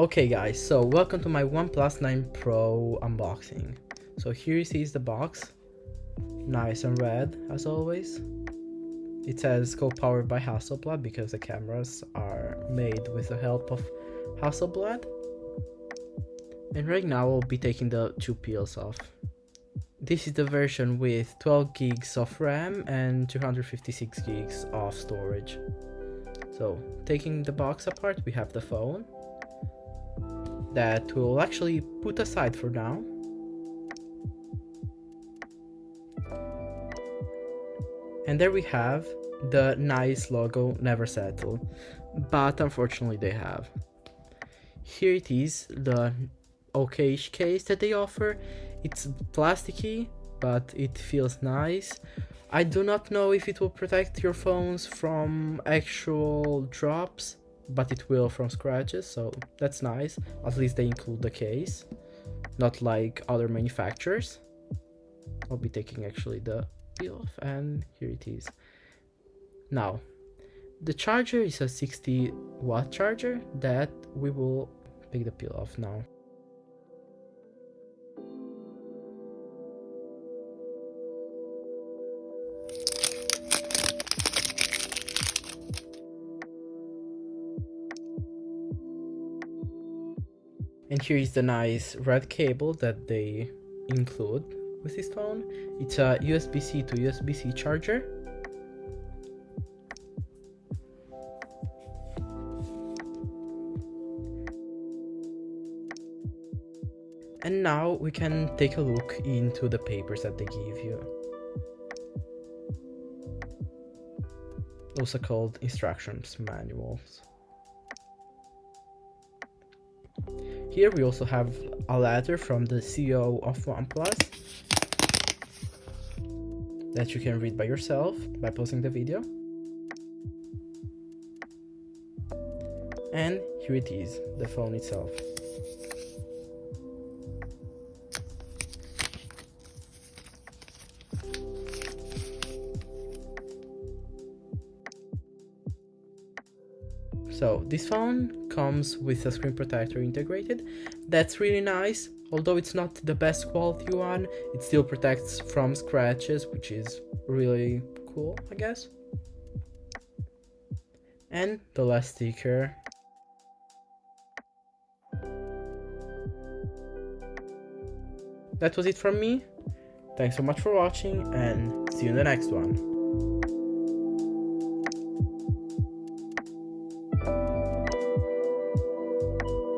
Okay guys, so welcome to my OnePlus 9 Pro unboxing. So here is the box, nice and red as always. It says co-powered by Hasselblad because the cameras are made with the help of Hasselblad. And right now I'll be taking the two peels off. This is the version with 12 gigs of RAM and 256 gigs of storage. So taking the box apart, we have the phone that we'll actually put aside for now. And there we have the nice logo, Never Settle, but unfortunately they have. Here it is, the okayish case that they offer. It's plasticky, but it feels nice. I do not know if it will protect your phones from actual drops, but it will from scratches, so that's nice. At least they include the case, not like other manufacturers. I'll be taking actually the peel off, and here it is. Now, the charger is a 60-watt charger that we will pick the peel off now. And here is the nice red cable that they include with this phone. It's a USB-C to USB-C charger. And now we can take a look into the papers that they give you. Also called instructions manuals. Here we also have a letter from the CEO of OnePlus that you can read by yourself by pausing the video. And here it is, the phone itself. So this phone comes with a screen protector integrated. That's really nice. Although it's not the best quality one, it still protects from scratches, which is really cool, I guess. And the last sticker. That was it from me. Thanks so much for watching, and see you in the next one.